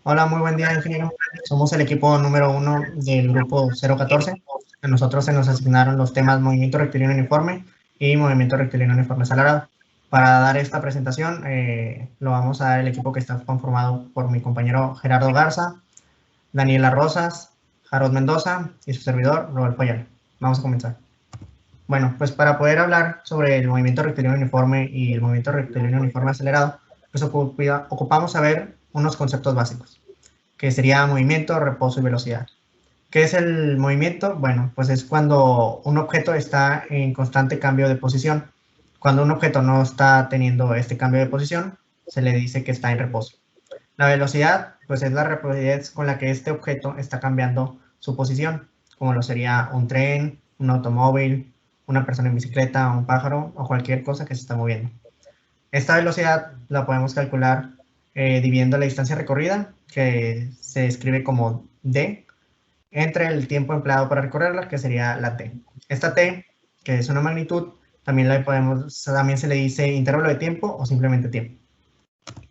Hola, muy buen día, ingeniero. Somos el equipo número 1 del grupo 014. A nosotros se nos asignaron los temas movimiento rectilíneo uniforme y movimiento rectilíneo uniforme acelerado. Para dar esta presentación, lo vamos a dar el equipo que está conformado por mi compañero Gerardo Garza, Daniela Rosas, Jarod Mendoza y su servidor, Rodolfo Ayala. Vamos a comenzar. Bueno, pues para poder hablar sobre el movimiento rectilíneo uniforme y el movimiento rectilíneo uniforme acelerado, pues ocupamos saber unos conceptos básicos, que sería movimiento, reposo y velocidad. ¿Qué es el movimiento? Bueno, pues es cuando un objeto está en constante cambio de posición. Cuando un objeto no está teniendo este cambio de posición, se le dice que está en reposo. La velocidad, pues es la rapidez con la que este objeto está cambiando su posición, como lo sería un tren, un automóvil, una persona en bicicleta, un pájaro o cualquier cosa que se está moviendo. Esta velocidad la podemos calcular dividiendo la distancia recorrida, que se escribe como d, entre el tiempo empleado para recorrerla, que sería la t. Esta t, que es una magnitud, también se le dice intervalo de tiempo o simplemente tiempo.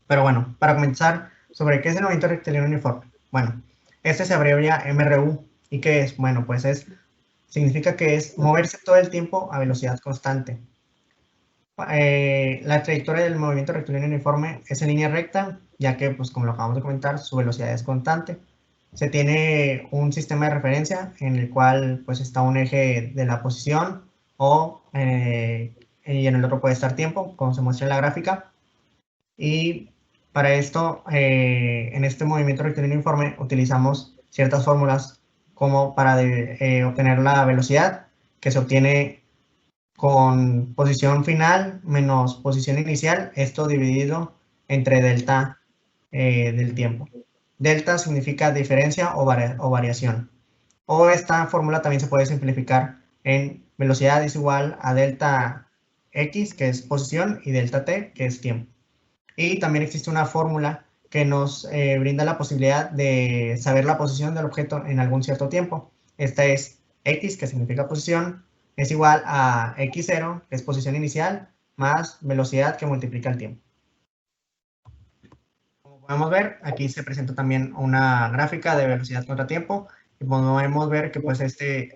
Pero bueno, para comenzar, sobre qué es el movimiento rectilíneo uniforme. Bueno, este se abrevia MRU. ¿Y qué es? Bueno, pues significa que es moverse todo el tiempo a velocidad constante. La trayectoria del movimiento rectilíneo uniforme es en línea recta, ya que, pues como lo acabamos de comentar, su velocidad es constante. Se tiene un sistema de referencia en el cual pues está un eje de la posición y en el otro puede estar tiempo, como se muestra en la gráfica. Y para esto, en este movimiento rectilíneo uniforme, utilizamos ciertas fórmulas como para obtener la velocidad, que se obtiene con posición final menos posición inicial, esto dividido entre delta del tiempo. Delta significa diferencia o variación. O esta fórmula también se puede simplificar en velocidad es igual a delta x, que es posición, y delta t, que es tiempo. Y también existe una fórmula que nos brinda la posibilidad de saber la posición del objeto en algún cierto tiempo. Esta es x, que significa posición, es igual a x0, que es posición inicial, más velocidad que multiplica el tiempo. Como podemos ver, aquí se presenta también una gráfica de velocidad contra tiempo. Y podemos ver que pues el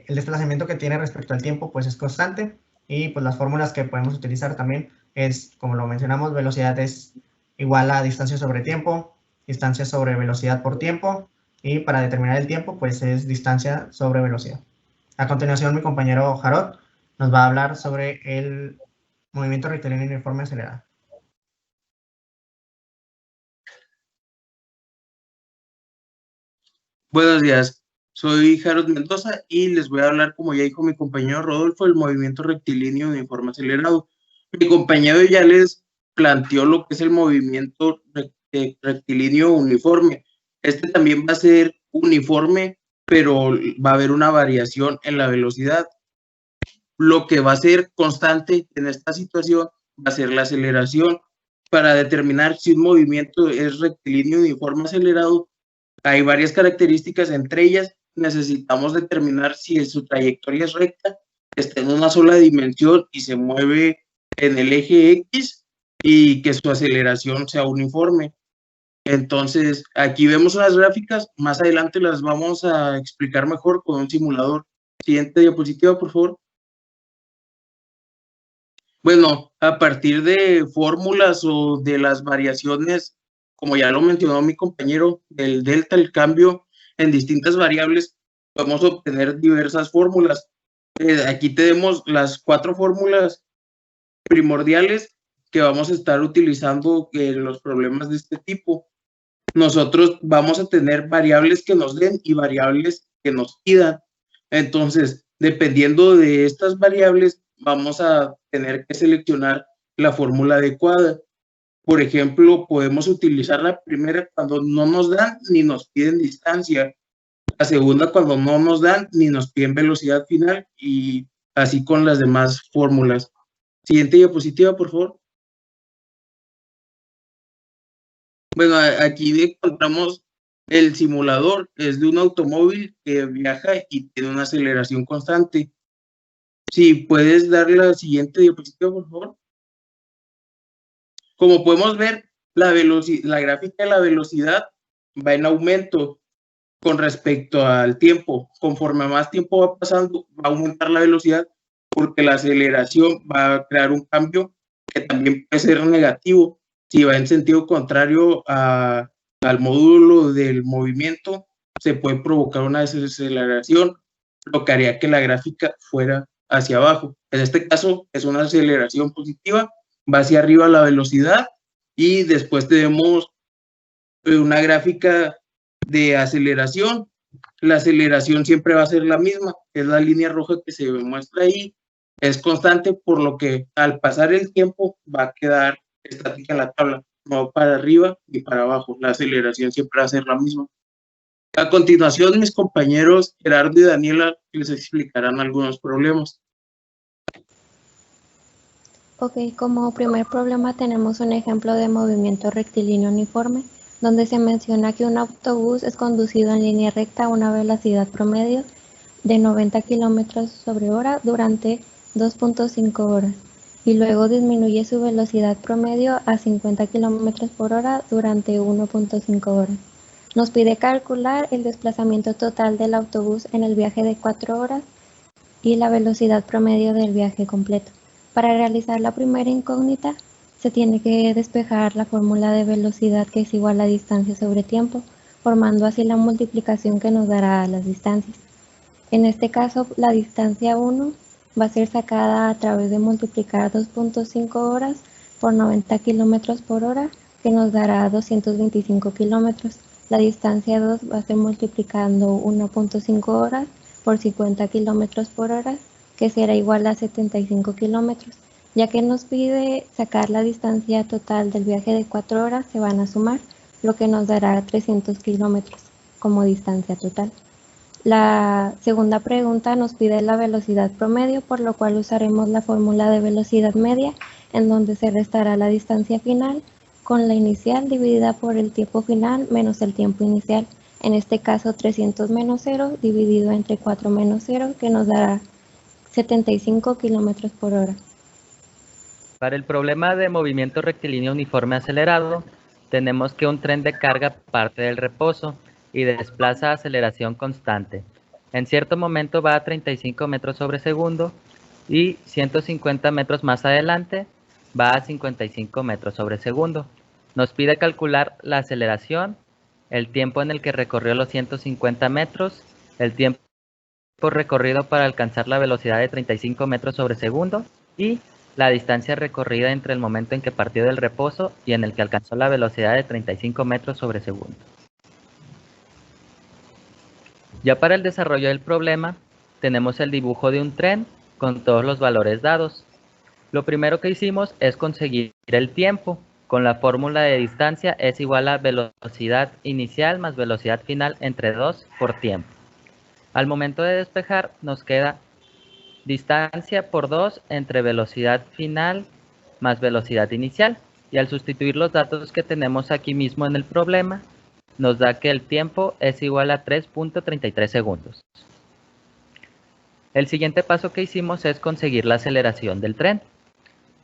desplazamiento que tiene respecto al tiempo pues es constante. Y pues las fórmulas que podemos utilizar también es, como lo mencionamos, velocidad es igual a distancia sobre tiempo, distancia sobre velocidad por tiempo. Y para determinar el tiempo pues es distancia sobre velocidad. A continuación, mi compañero Jarot nos va a hablar sobre el movimiento rectilíneo uniforme acelerado. Buenos días, soy Jarod Mendoza y les voy a hablar, como ya dijo mi compañero Rodolfo, del movimiento rectilíneo uniforme acelerado. Mi compañero ya les planteó lo que es el movimiento rectilíneo uniforme. Este también va a ser uniforme, pero va a haber una variación en la velocidad. Lo que va a ser constante en esta situación va a ser la aceleración. Para determinar si un movimiento es rectilíneo uniforme acelerado, hay varias características, entre ellas necesitamos determinar si su trayectoria es recta, está en una sola dimensión y se mueve en el eje X y que su aceleración sea uniforme. Entonces, aquí vemos unas gráficas, más adelante las vamos a explicar mejor con un simulador. Siguiente diapositiva, por favor. Bueno, a partir de fórmulas o de las variaciones, como ya lo mencionó mi compañero, del delta, el cambio en distintas variables, podemos obtener diversas fórmulas. Aquí tenemos las 4 fórmulas primordiales que vamos a estar utilizando en los problemas de este tipo. Nosotros vamos a tener variables que nos den y variables que nos pidan. Entonces, dependiendo de estas variables, vamos a tener que seleccionar la fórmula adecuada. Por ejemplo, podemos utilizar la primera cuando no nos dan ni nos piden distancia, la segunda cuando no nos dan ni nos piden velocidad final, y así con las demás fórmulas. Siguiente diapositiva, por favor. Bueno, aquí encontramos el simulador, es de un automóvil que viaja y tiene una aceleración constante. Si puedes dar la siguiente diapositiva, por favor. Como podemos ver, la gráfica de la velocidad va en aumento con respecto al tiempo. Conforme más tiempo va pasando, va a aumentar la velocidad porque la aceleración va a crear un cambio que también puede ser negativo. Si va en sentido contrario al módulo del movimiento, se puede provocar una desaceleración, lo que haría que la gráfica fuera hacia abajo. En este caso es una aceleración positiva, va hacia arriba la velocidad y después tenemos una gráfica de aceleración. La aceleración siempre va a ser la misma, es la línea roja que se muestra ahí, es constante, por lo que al pasar el tiempo va a quedar estática la tabla, no para arriba ni para abajo, la aceleración siempre va a ser la misma. A continuación, mis compañeros Gerardo y Daniela les explicarán algunos problemas. Ok, como primer problema tenemos un ejemplo de movimiento rectilíneo uniforme, donde se menciona que un autobús es conducido en línea recta a una velocidad promedio de 90 km/h durante 2.5 horas y luego disminuye su velocidad promedio a 50 km/h durante 1.5 horas. Nos pide calcular el desplazamiento total del autobús en el viaje de 4 horas y la velocidad promedio del viaje completo. Para realizar la primera incógnita, se tiene que despejar la fórmula de velocidad, que es igual a distancia sobre tiempo, formando así la multiplicación que nos dará las distancias. En este caso, la distancia 1 va a ser sacada a través de multiplicar 2.5 horas por 90 km/h, que nos dará 225 kilómetros. La distancia 2 va a ser multiplicando 1.5 horas por 50 km/h, que será igual a 75 kilómetros. Ya que nos pide sacar la distancia total del viaje de 4 horas, se van a sumar, lo que nos dará 300 kilómetros como distancia total. La segunda pregunta nos pide la velocidad promedio, por lo cual usaremos la fórmula de velocidad media, en donde se restará la distancia final con la inicial dividida por el tiempo final menos el tiempo inicial. En este caso 300 menos 0 dividido entre 4 menos 0, que nos dará 75 km/h. Para el problema de movimiento rectilíneo uniforme acelerado, tenemos que un tren de carga parte del reposo y desplaza a aceleración constante. En cierto momento va a 35 metros sobre segundo y 150 metros más adelante va a 55 metros sobre segundo. Nos pide calcular la aceleración, el tiempo en el que recorrió los 150 metros, el tiempo recorrido para alcanzar la velocidad de 35 metros sobre segundo y la distancia recorrida entre el momento en que partió del reposo y en el que alcanzó la velocidad de 35 metros sobre segundo. Ya para el desarrollo del problema, tenemos el dibujo de un tren con todos los valores dados. Lo primero que hicimos es conseguir el tiempo. Con la fórmula de distancia es igual a velocidad inicial más velocidad final entre 2 por tiempo. Al momento de despejar nos queda distancia por 2 entre velocidad final más velocidad inicial. Y al sustituir los datos que tenemos aquí mismo en el problema, nos da que el tiempo es igual a 3.33 segundos. El siguiente paso que hicimos es conseguir la aceleración del tren.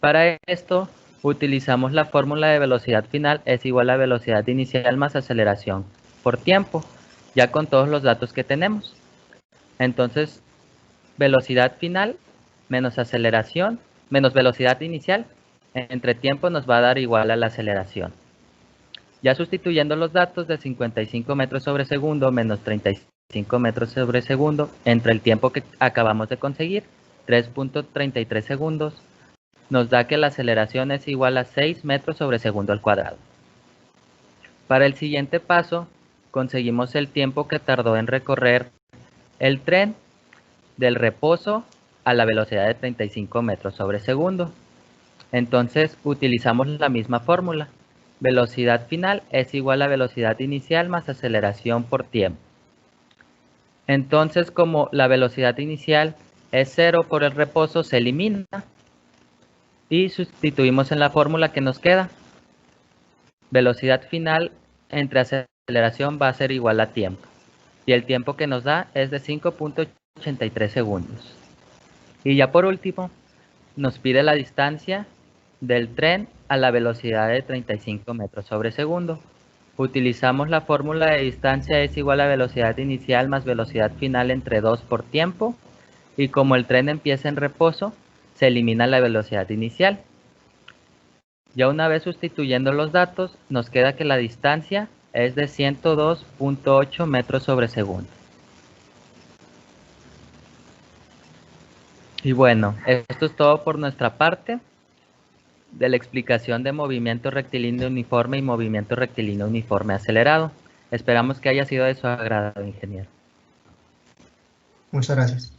Para esto utilizamos la fórmula de velocidad final es igual a velocidad inicial más aceleración por tiempo, ya con todos los datos que tenemos. Entonces, velocidad final menos aceleración menos velocidad inicial entre tiempo nos va a dar igual a la aceleración. Ya sustituyendo los datos de 55 metros sobre segundo menos 35 metros sobre segundo entre el tiempo que acabamos de conseguir, 3.33 segundos, nos da que la aceleración es igual a 6 metros sobre segundo al cuadrado. Para el siguiente paso, conseguimos el tiempo que tardó en recorrer el tren del reposo a la velocidad de 35 metros sobre segundo. Entonces utilizamos la misma fórmula. Velocidad final es igual a velocidad inicial más aceleración por tiempo. Entonces, como la velocidad inicial es 0 por el reposo, se elimina y sustituimos en la fórmula que nos queda. Velocidad final entre aceleración va a ser igual a tiempo. Y el tiempo que nos da es de 5.83 segundos. Y ya por último, nos pide la distancia del tren a la velocidad de 35 metros sobre segundo. Utilizamos la fórmula de distancia es igual a velocidad inicial más velocidad final entre 2 por tiempo, y como el tren empieza en reposo, se elimina la velocidad inicial. Ya una vez sustituyendo los datos, nos queda que la distancia es de 102.8 metros sobre segundo. Y bueno, esto es todo por nuestra parte de la explicación de movimiento rectilíneo uniforme y movimiento rectilíneo uniforme acelerado. Esperamos que haya sido de su agrado, ingeniero. Muchas gracias.